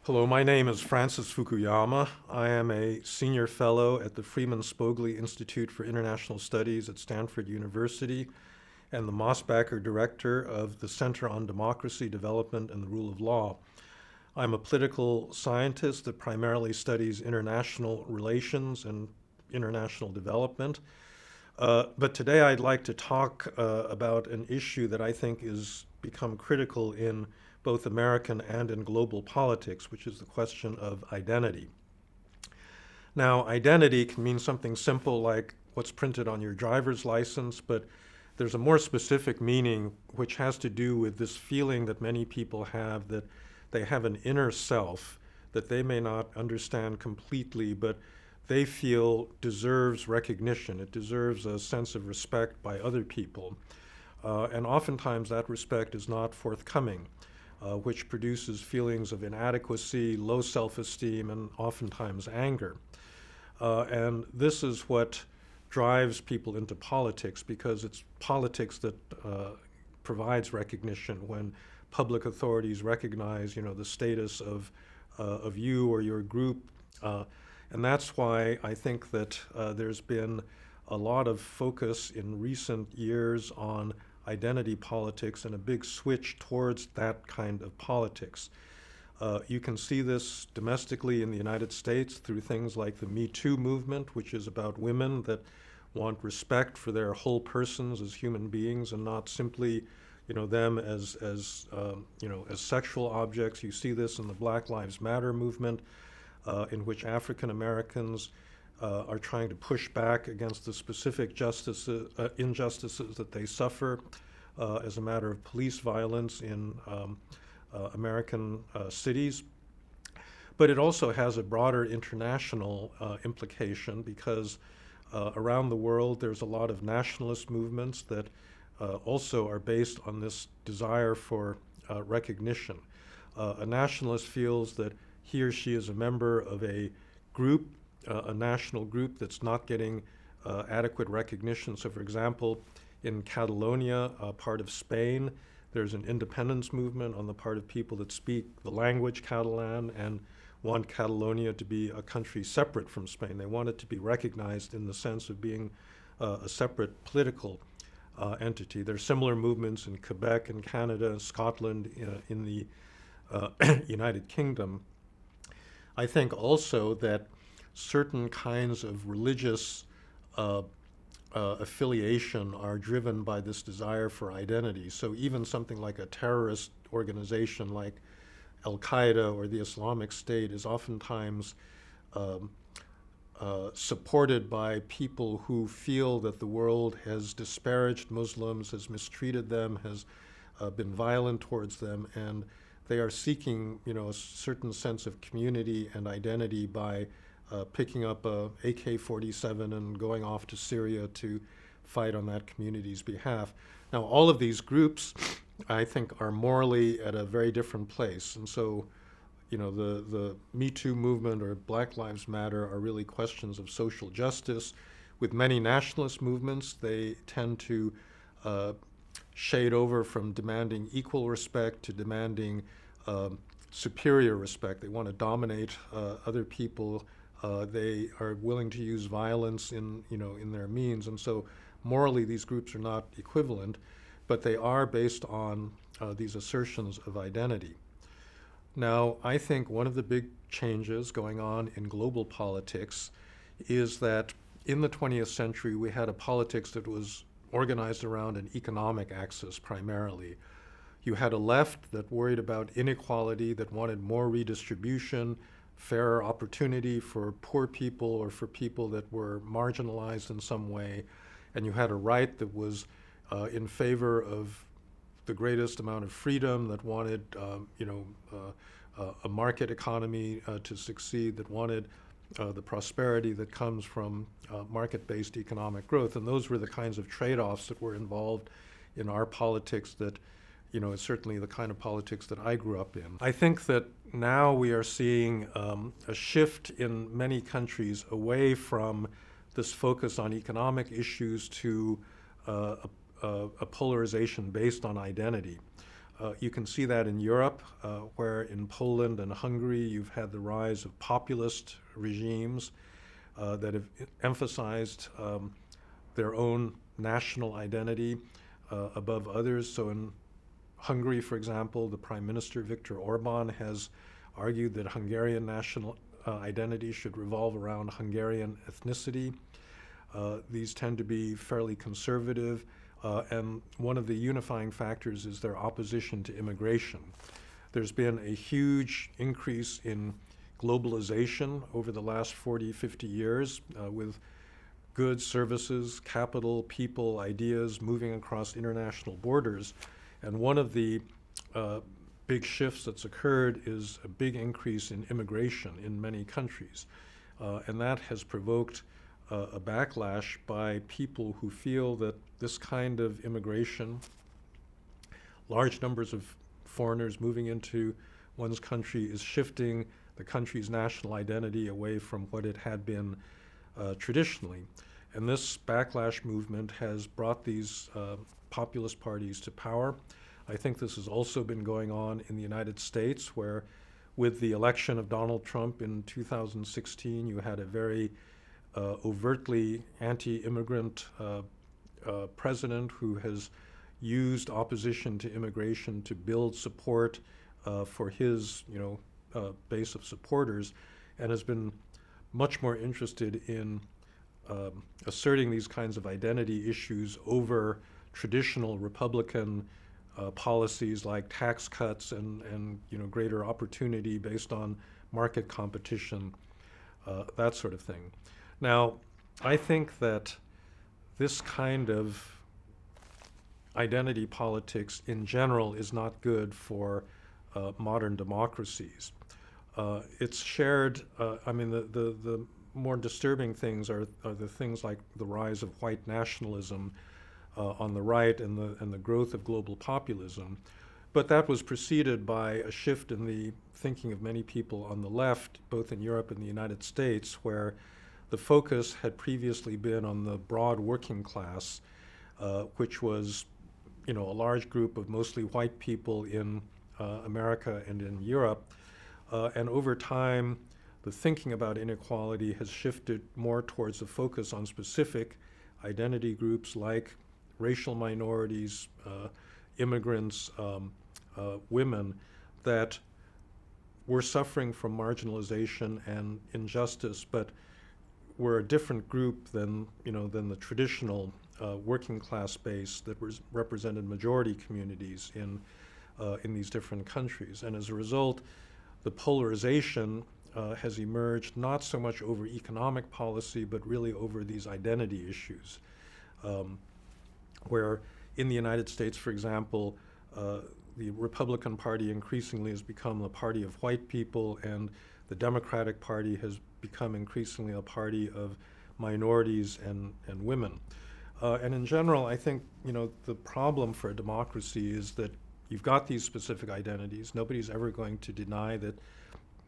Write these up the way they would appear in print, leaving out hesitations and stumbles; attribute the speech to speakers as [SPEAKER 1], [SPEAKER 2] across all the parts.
[SPEAKER 1] Hello, my name is Francis Fukuyama. I am a senior fellow at the Freeman Spogli Institute for International Studies at Stanford University and the Mosbacher Director of the Center on Democracy, Development, and the Rule of Law. I'm a political scientist that primarily studies international relations and international development. But today I'd like to talk about an issue that I think has become critical in both American and in global politics, which is the question of identity. Now, identity can mean something simple like what's printed on your driver's license, but there's a more specific meaning which has to do with this feeling that many people have that they have an inner self that they may not understand completely, but they feel deserves recognition. It deserves a sense of respect by other people. And oftentimes that respect is not forthcoming, which produces feelings of inadequacy, low self-esteem, and oftentimes anger. And this is what drives people into politics, because it's politics that provides recognition when public authorities recognize, the status of you or your group. And that's why I think that there's been a lot of focus in recent years on identity politics and a big switch towards that kind of politics. You can see this domestically in the United States through things like the Me Too movement, which is about women that want respect for their whole persons as human beings and not simply, them as sexual objects. You see this in the Black Lives Matter movement, in which African Americans are trying to push back against the specific injustices that they suffer as a matter of police violence in American cities. But it also has a broader international implication, because around the world there's a lot of nationalist movements that also are based on this desire for recognition. A nationalist feels that he or she is a member of a group, a national group that's not getting adequate recognition. So for example, in Catalonia, part of Spain, there's an independence movement on the part of people that speak the language Catalan and want Catalonia to be a country separate from Spain. They want it to be recognized in the sense of being a separate political entity. There are similar movements in Quebec and Canada, Scotland, in the United Kingdom. I think also that certain kinds of religious affiliation are driven by this desire for identity. So even something like a terrorist organization like Al-Qaeda or the Islamic State is oftentimes supported by people who feel that the world has disparaged Muslims, has mistreated them, has been violent towards them, and they are seeking, a certain sense of community and identity by picking up a AK-47 and going off to Syria to fight on that community's behalf. Now, all of these groups, I think, are morally at a very different place. And so, the Me Too movement or Black Lives Matter are really questions of social justice. With many nationalist movements, they tend to shade over from demanding equal respect to demanding superior respect. They want to dominate other people. They are willing to use violence in their means, and so morally these groups are not equivalent, but they are based on these assertions of identity. Now, I think one of the big changes going on in global politics is that in the 20th century we had a politics that was organized around an economic axis primarily. You had a left that worried about inequality, that wanted more redistribution, fairer opportunity for poor people or for people that were marginalized in some way. And you had a right that was in favor of the greatest amount of freedom, that wanted a market economy to succeed, that wanted the prosperity that comes from market-based economic growth. And those were the kinds of trade-offs that were involved in our politics that, is certainly the kind of politics that I grew up in. I think that now we are seeing a shift in many countries away from this focus on economic issues to a polarization based on identity. You can see that in Europe, where in Poland and Hungary you've had the rise of populist regimes that have emphasized their own national identity above others. So in Hungary, for example, the Prime Minister Viktor Orban has argued that Hungarian national identity should revolve around Hungarian ethnicity. These tend to be fairly conservative, and one of the unifying factors is their opposition to immigration. There's been a huge increase in globalization over the last 40, 50 years with goods, services, capital, people, ideas moving across international borders. And one of the big shifts that's occurred is a big increase in immigration in many countries. And that has provoked a backlash by people who feel that this kind of immigration, large numbers of foreigners moving into one's country, is shifting the country's national identity away from what it had been traditionally. And this backlash movement has brought these populist parties to power. I think this has also been going on in the United States, where with the election of Donald Trump in 2016, you had a very overtly anti-immigrant president who has used opposition to immigration to build support for his base of supporters, and has been much more interested in asserting these kinds of identity issues over traditional Republican policies like tax cuts and greater opportunity based on market competition, that sort of thing. Now, I think that this kind of identity politics in general is not good for modern democracies. It's shared, the more disturbing things are the things like the rise of white nationalism on the right and the growth of global populism. But that was preceded by a shift in the thinking of many people on the left, both in Europe and the United States, where the focus had previously been on the broad working class, which was a large group of mostly white people in America and in Europe. And over time, the thinking about inequality has shifted more towards a focus on specific identity groups like racial minorities, immigrants, women, that were suffering from marginalization and injustice, but were a different group than the traditional working class base that was represented majority communities in these different countries. And as a result, the polarization has emerged not so much over economic policy, but really over these identity issues, where in the United States, for example, the Republican Party increasingly has become the party of white people, and the Democratic Party has become increasingly a party of minorities and women. And in general, I think the problem for a democracy is that you've got these specific identities. Nobody's ever going to deny that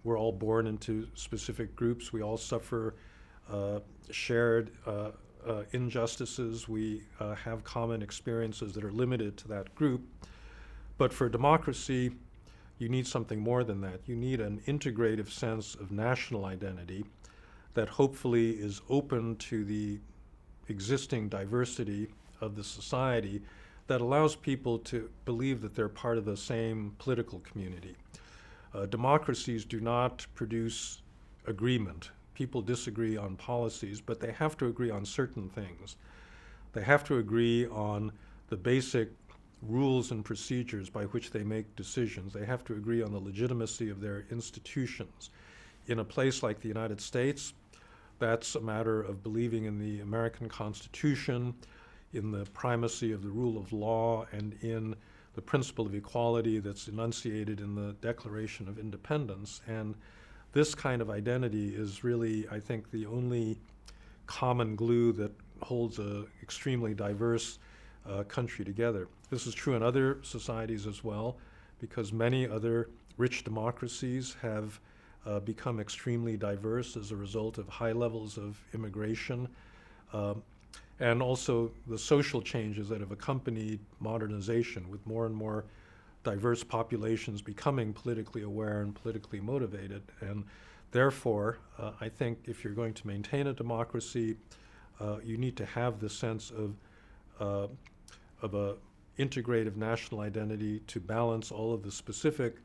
[SPEAKER 1] we're all born into specific groups. We all suffer shared injustices. We have common experiences that are limited to that group. But for democracy, you need something more than that. You need an integrative sense of national identity that hopefully is open to the existing diversity of the society, that allows people to believe that they're part of the same political community. Democracies do not produce agreement. People disagree on policies, but they have to agree on certain things. They have to agree on the basic rules and procedures by which they make decisions. They have to agree on the legitimacy of their institutions. In a place like the United States, that's a matter of believing in the American Constitution, in the primacy of the rule of law, and in the principle of equality that's enunciated in the Declaration of Independence. And this kind of identity is really, I think, the only common glue that holds an extremely diverse country together. This is true in other societies as well, because many other rich democracies have become extremely diverse as a result of high levels of immigration, and also the social changes that have accompanied modernization, with more and more diverse populations becoming politically aware and politically motivated. And therefore, I think if you're going to maintain a democracy, you need to have the sense of a integrative national identity to balance all of the specific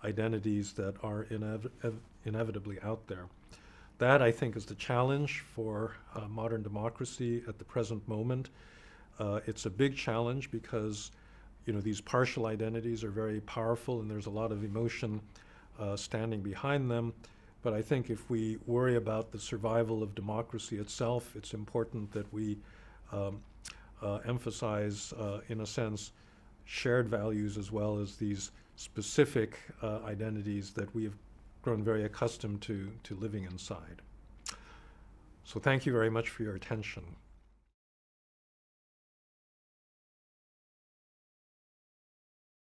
[SPEAKER 1] identities that are inevitably out there. That, I think, is the challenge for modern democracy at the present moment. It's a big challenge because, you know, these partial identities are very powerful and there's a lot of emotion standing behind them. But I think if we worry about the survival of democracy itself, it's important that we emphasize, in a sense, shared values as well as these specific identities that we have grown very accustomed to living inside. So thank you very much for your attention.